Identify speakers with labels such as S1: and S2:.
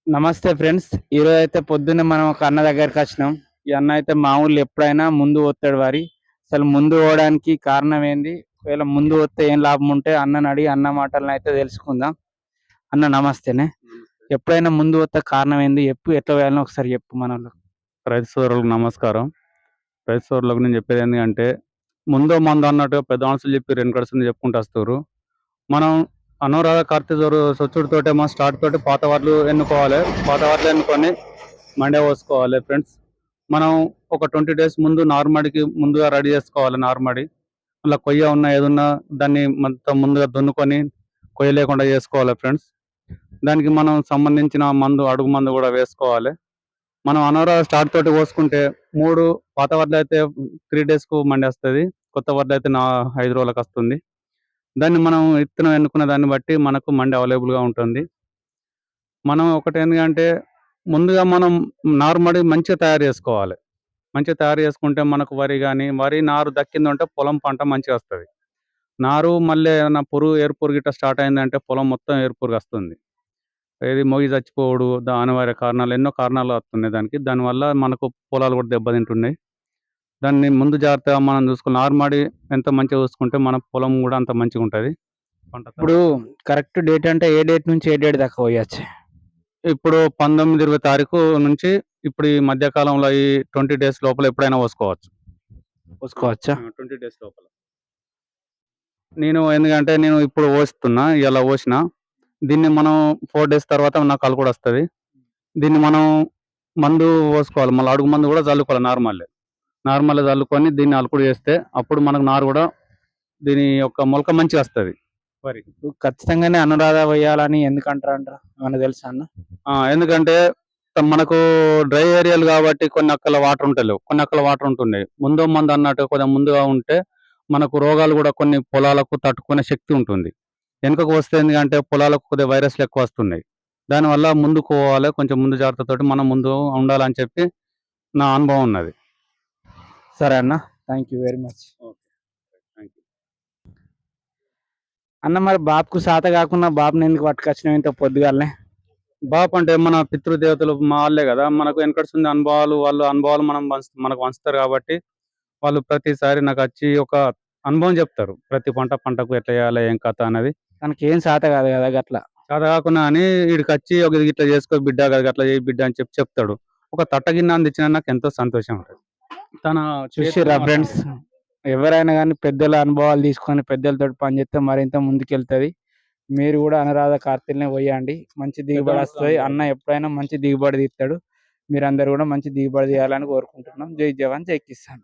S1: నమస్తే ఫ్రెండ్స్. ఈరోజు అయితే పొద్దున్నే మనం ఒక అన్న దగ్గరికి వచ్చినాం. ఈ అన్న అయితే మా ఊళ్ళో ఎప్పుడైనా ముందు పోతాడు వరి. అసలు ముందు పోవడానికి కారణం ఏంది? ఒకవేళ ముందు పోతే ఏం లాభం ఉంటే అన్నని అడిగి అన్న మాటలను అయితే తెలుసుకుందాం. అన్న నమస్తేనే. ఎప్పుడైనా ముందు పోతే కారణం ఏంది? ఎట్లా పోయాలో ఒకసారి చెప్పు మనోళ్ళకు.
S2: రైతు సోదరులకు నమస్కారం. రైతు సోదరులకు నేను చెప్పేది ఏంటంటే, ముందో మందో అన్నట్టుగా పెద్ద మనుషులు చెప్పి వెనకడుస్తుంది చెప్పుకుంటూ వస్తారు. మనం అనురాధ కార్తీక సొచ్చుడితోటే మనం స్టార్ట్ తోటి పాత వార్లు ఎన్నుకోవాలి. పాత వార్లు ఎన్నుకొని మండే పోసుకోవాలి ఫ్రెండ్స్. మనం ఒక 20 days ముందు నార్మడికి ముందుగా రెడీ చేసుకోవాలి. నార్మడి అలా కొయ్య ఉన్న ఏదున్నా దాన్ని మొత్తం ముందుగా దున్నుకొని కొయ్య లేకుండా చేసుకోవాలి ఫ్రెండ్స్. దానికి మనం సంబంధించిన మందు అడుగు మందు కూడా వేసుకోవాలి. మనం అనురాధ స్టార్ట్ తోటి పోసుకుంటే 3 పాత వడ్లు అయితే 3 daysకు మండేస్తుంది. కొత్త వడ్లు అయితే 5 రోజులకు వస్తుంది. దాన్ని మనం విత్తనం ఎన్నుకున్న దాన్ని బట్టి మనకు మండి అవైలబుల్గా ఉంటుంది. మనం ఒకటి ఎందుకంటే ముందుగా మనం నారుమడి మంచిగా తయారు చేసుకోవాలి. మంచిగా తయారు చేసుకుంటే మనకు వరి నారు దక్కిందంటే పొలం పంట మంచిగా వస్తుంది. నారు మళ్ళీ ఏమైనా ఏరుపురుగు గిట్ట స్టార్ట్ అయిందంటే పొలం మొత్తం ఏరుపురుగు వస్తుంది. ఇది మొగి చచ్చిపోవడు, అనివార్య కారణాలు ఎన్నో కారణాలు వస్తున్నాయి దానికి. దానివల్ల మనకు పొలాలు కూడా దెబ్బతింటున్నాయి. దాన్ని ముందు జాగ్రత్తగా మనం చూసుకుని నారుమడి ఎంత మంచిగా చూసుకుంటే మన పొలం కూడా అంత మంచిగా ఉంటుంది.
S1: ఇప్పుడు కరెక్ట్ డేట్ అంటే ఏ డేట్ నుంచి ఏ డేట్ దాకా పోయచ్చు?
S2: ఇప్పుడు 19, 20 తారీఖు నుంచి ఇప్పుడు ఈ మధ్యకాలంలో ఈ 20 days లోపల ఎప్పుడైనా పోసుకోవచ్చు. 20 days లోపల. ఎందుకంటే నేను ఇప్పుడు పోస్తున్నా, ఇలా పోసిన. దీన్ని మనం 4 days తర్వాత నాకు కలుపు కూడా వస్తుంది. దీన్ని మనం మందు పోసుకోవాలి. మళ్ళీ అడుగు మందు కూడా చల్లుకోవాలి. నార్మల్ చల్లుకొని దీన్ని అలుకుడు చేస్తే అప్పుడు మనకు నారు కూడా దీని యొక్క మొలక మంచిగా వస్తుంది.
S1: ఖచ్చితంగానే అనురాధ వేయాలని ఎందుకంటారు మనకు తెలుసా అన్న?
S2: ఎందుకంటే మనకు డ్రై ఏరియాలు కాబట్టి కొన్ని అక్కల వాటర్ ఉంటలేవు, కొన్ని అక్కల వాటర్ ఉంటున్నాయి. ముందు మందు అన్నట్టు కొంచెం ముందుగా ఉంటే మనకు రోగాలు కూడా కొన్ని పొలాలకు తట్టుకునే శక్తి ఉంటుంది. వెనుకకు వస్తే ఎందుకంటే పొలాలకు కొద్దిగా వైరస్లు ఎక్కువ వస్తున్నాయి. దానివల్ల ముందుకు పోవాలి, కొంచెం ముందు జాగ్రత్తతోటి మనం ముందు ఉండాలని చెప్పి నా అనుభవం ఉన్నది.
S1: సరే అన్న, థ్యాంక్ యూ వెరీ మచ్. అన్న మరి బాపుకు సాత కాకుండా బాపుని ఎందుకు పట్టుకొచ్చినావు ఇంత పొద్దుగాలనే?
S2: బాపు అంటే మన పితృదేవతలు మా వాళ్ళే కదా, మనకు వెనకడుస్తుంది అనుభవాలు, అనుభవాలు మనకు పంచుతారు కాబట్టి వాళ్ళు ప్రతిసారి నాకు వచ్చి ఒక అనుభవం చెప్తారు. ప్రతి పంటకు ఎట్లా చేయాలి, ఏం కథ అనేది.
S1: తనకి ఏం సాత కాదు కదా గట్లా.
S2: సాత కాకుండా అని వీడికి వచ్చి ఒక ఇట్లా చేసుకో బిడ్డ కదా, అట్లా చేయి బిడ్డ అని చెప్తాడు. ఒక తట్టగిన్న అందించిన నాకు ఎంతో సంతోషం ఉంటుంది. తన
S1: చూసిరా ఫ్రెండ్స్, ఎవరైనా కానీ పెద్దల అనుభవాలు తీసుకొని పెద్దలతో పనిచేస్తే మరింత ముందుకెళ్తుంది. మీరు కూడా అనురాధ కార్తీల్నే పోయండి, మంచి దిగుబడి వస్తుంది. అన్న ఎప్పుడైనా మంచి దిగుబడి తీస్తాడు. మీరందరూ కూడా మంచి దిగుబడి తీయాలని కోరుకుంటున్నాం. జై జవాన్ జై కిసాన్.